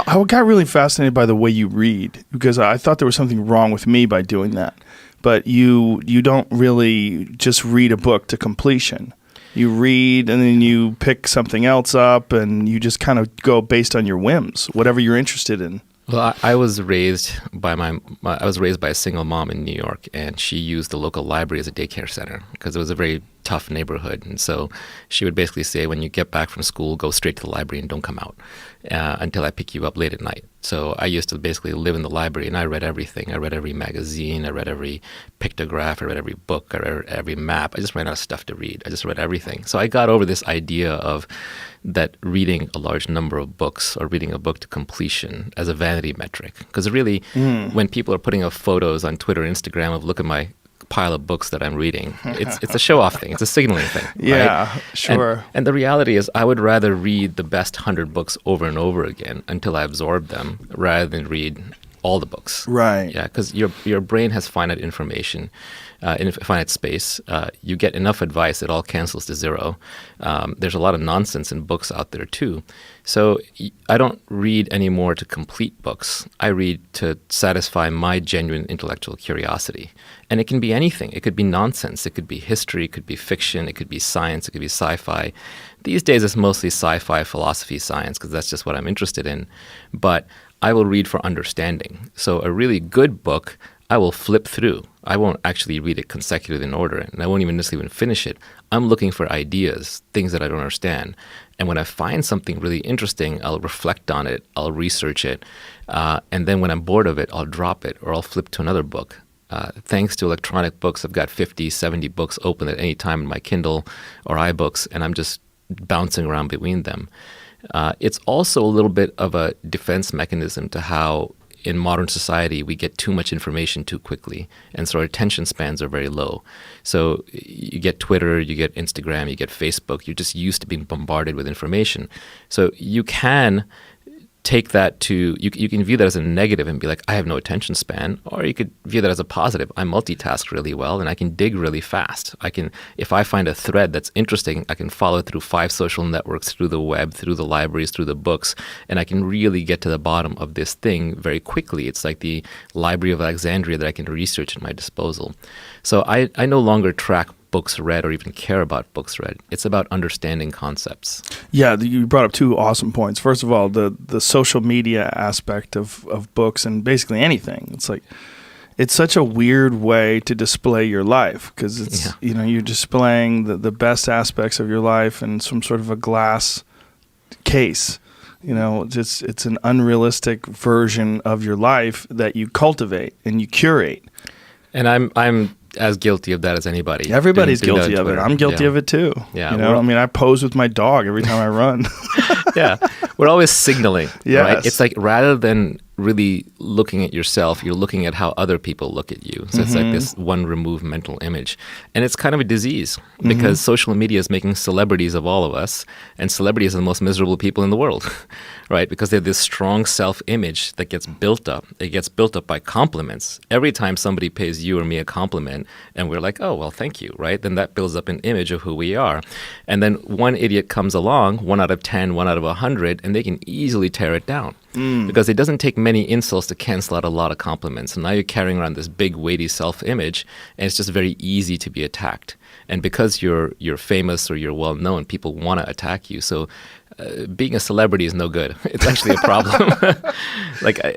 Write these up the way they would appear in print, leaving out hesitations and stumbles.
I got really fascinated by the way you read because I thought there was something wrong with me by doing that. But you don't really just read a book to completion. You read and then you pick something else up and you just kind of go based on your whims, whatever you're interested in. Well, I was raised by a single mom in New York, and she used the local library as a daycare center because it was a very tough neighborhood. And so she would basically say, when you get back from school, go straight to the library and don't come out until I pick you up late at night. So I used to basically live in the library, and I read everything. I read every magazine. I read every pictograph. I read every book. I read every map. I just ran out of stuff to read. I just read everything. So I got over this idea of that reading a large number of books or reading a book to completion as a vanity metric. Because really, when people are putting up photos on Twitter and Instagram of, look at my pile of books that I'm reading, it's a show-off thing. It's a signaling thing. Yeah, right? sure. And the reality is, I would rather read the best 100 books over and over again until I absorb them, rather than read all the books. Right. Yeah, because your brain has finite information, in finite space. You get enough advice, it all cancels to zero. There's a lot of nonsense in books out there too. So I don't read anymore to complete books. I read to satisfy my genuine intellectual curiosity. And it can be anything. It could be nonsense. It could be history. It could be fiction. It could be science. It could be sci-fi. These days it's mostly sci-fi, philosophy, science, because that's just what I'm interested in. But I will read for understanding. So a really good book, I will flip through. I won't actually read it consecutively in order, and I won't even necessarily finish it. I'm looking for ideas, things that I don't understand. And when I find something really interesting, I'll reflect on it, I'll research it, and then when I'm bored of it, I'll drop it, or I'll flip to another book. Thanks to electronic books, I've got 50, 70 books open at any time in my Kindle or iBooks, and I'm just bouncing around between them. It's also a little bit of a defense mechanism to how in modern society we get too much information too quickly, and so our attention spans are very low. So you get Twitter, you get Instagram, you get Facebook, you're just used to being bombarded with information. So you can take that to, you can view that as a negative and be like, I have no attention span, or you could view that as a positive. I multitask really well and I can dig really fast. If I find a thread that's interesting, I can follow it through 5 social networks, through the web, through the libraries, through the books, and I can really get to the bottom of this thing very quickly. It's like the Library of Alexandria that I can research at my disposal. So I no longer track books read or even care about books read. It's about understanding concepts. Yeah, you brought up 2 awesome points. First of all, the social media aspect of books and basically anything. It's like, it's such a weird way to display your life because it's, you're displaying the best aspects of your life in some sort of a glass case. It's an unrealistic version of your life that you cultivate and you curate. And I'm as guilty of that as anybody. Everybody's guilty of it. I'm guilty of it too. Yeah. I pose with my dog every time I run. Yeah. We're always signaling, yes. Right? It's like, rather than really looking at yourself, you're looking at how other people look at you. So it's like this one removed mental image. And it's kind of a disease because social media is making celebrities of all of us, and celebrities are the most miserable people in the world, right? Because they have this strong self-image that gets built up. It gets built up by compliments. Every time somebody pays you or me a compliment and we're like, oh, well, thank you, right? Then that builds up an image of who we are. And then one idiot comes along, 1 out of 10, 1 out of 100, and they can easily tear it down. Because it doesn't take many insults to cancel out a lot of compliments. And now you're carrying around this big, weighty self-image, and it's just very easy to be attacked. And because you're famous or you're well-known, people want to attack you. So being a celebrity is no good. It's actually a problem.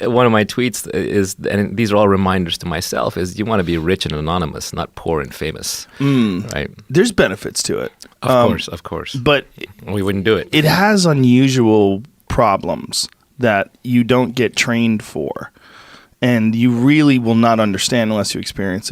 One of my tweets is, and these are all reminders to myself, is you want to be rich and anonymous, not poor and famous. Right? There's benefits to it. Of course. But we wouldn't do it. It has unusual problems that you don't get trained for, and you really will not understand unless you experience it.